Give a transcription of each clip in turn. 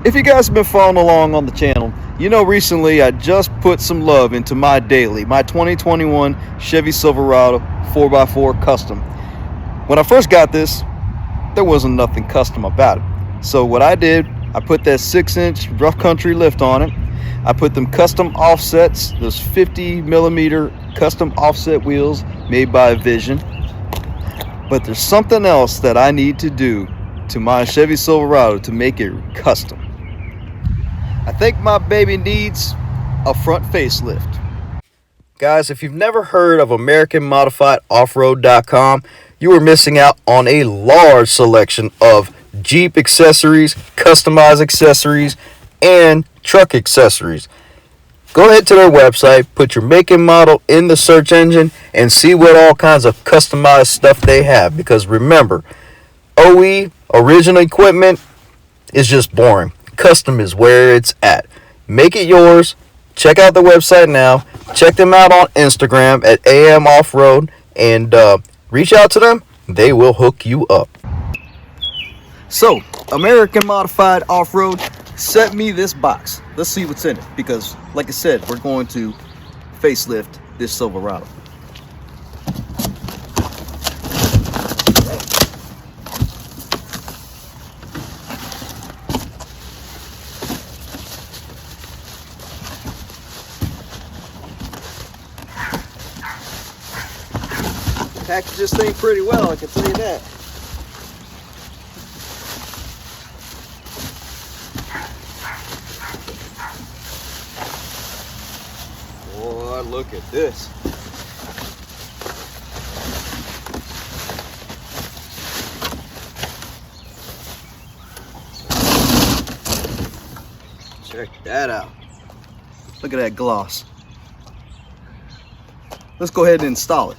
If you guys have been following along on the channel, you know recently I just put some love into my 2021 Chevy Silverado 4x4 Custom. When I first got this, there wasn't nothing custom about it. So what I did, I put that 6-inch rough country lift on it. I put them custom offsets, those 50mm custom offset wheels made by Vision. But there's something else that I need to do to my Chevy Silverado to make it custom. I think my baby needs a front facelift. Guys, if you've never heard of AmericanModifiedOffroad.com, you are missing out on a large selection of Jeep accessories, customized accessories, and truck accessories. Go ahead to their website, put your make and model in the search engine, and see what all kinds of customized stuff they have. Because remember, OE, original equipment, is just boring. Custom is where it's at. Make it yours. Check out the website now. Check them out on Instagram at AM Offroad, and reach out to them. They will hook you up. So, American Modified Off-Road sent me this box. Let's see what's in it, because like I said, we're going to facelift this Silverado. Packaged this thing pretty well, I can tell you that. Boy, look at this. Check that out. Look at that gloss. Let's go ahead and install it.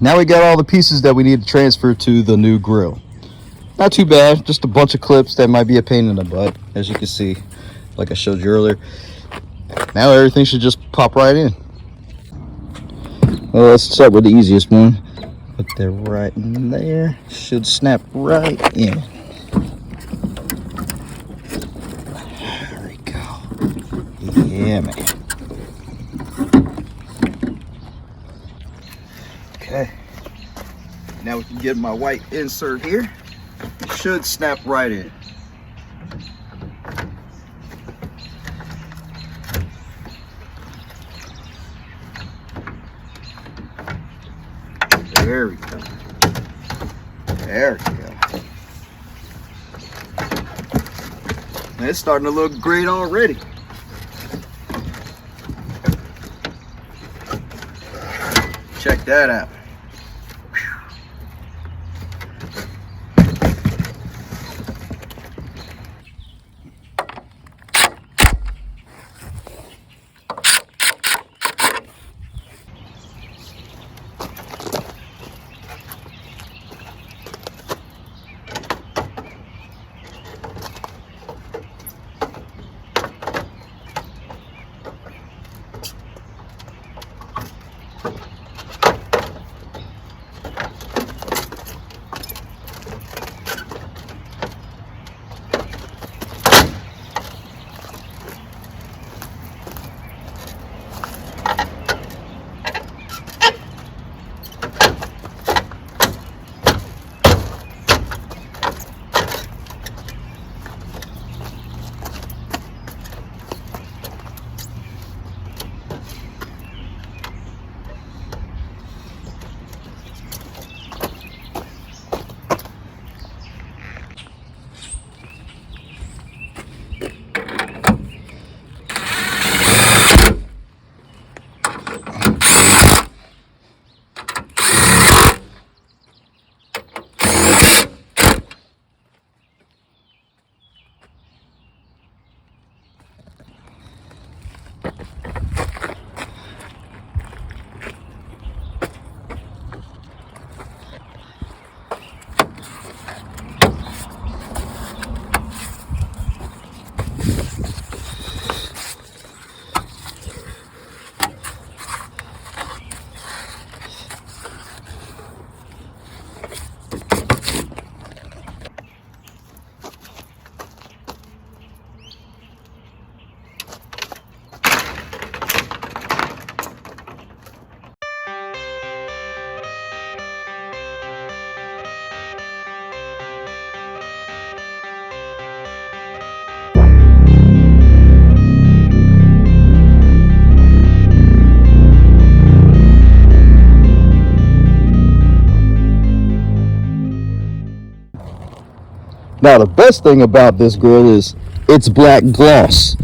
Now we got all the pieces that we need to transfer to the new grill. Not too bad, just a bunch of clips that might be a pain in the butt, as you can see, like I showed you earlier. Now everything should just pop right in. Well, let's start with the easiest one. Put that right in there. Should snap right in. There we go. Yeah, man. Okay, now we can get my white insert here. It should snap right in. There we go. There we go. And it's starting to look great already. Check that out. Now the best thing about this grill is it's black gloss,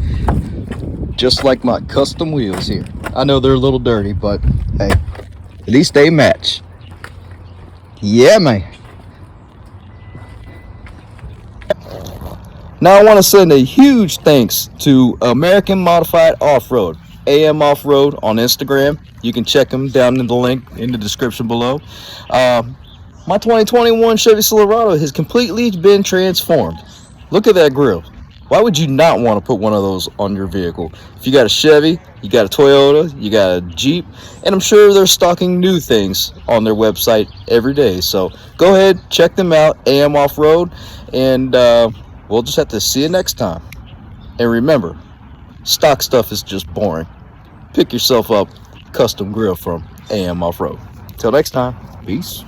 just like my custom wheels here. I know they're a little dirty, but hey, at least they match. Yeah, man. Now I want to send a huge thanks to American Modified Off-Road, AM Off-Road on Instagram. You can check them down in the link in the description below. My 2021 Chevy Silverado has completely been transformed. Look at that grill. Why would you not want to put one of those on your vehicle? If you got a Chevy, you got a Toyota, you got a Jeep, and I'm sure they're stocking new things on their website every day. So go ahead, check them out, AM Off-Road, and we'll just have to see you next time. And remember, stock stuff is just boring. Pick yourself up a custom grill from AM Off-Road. Till next time, peace.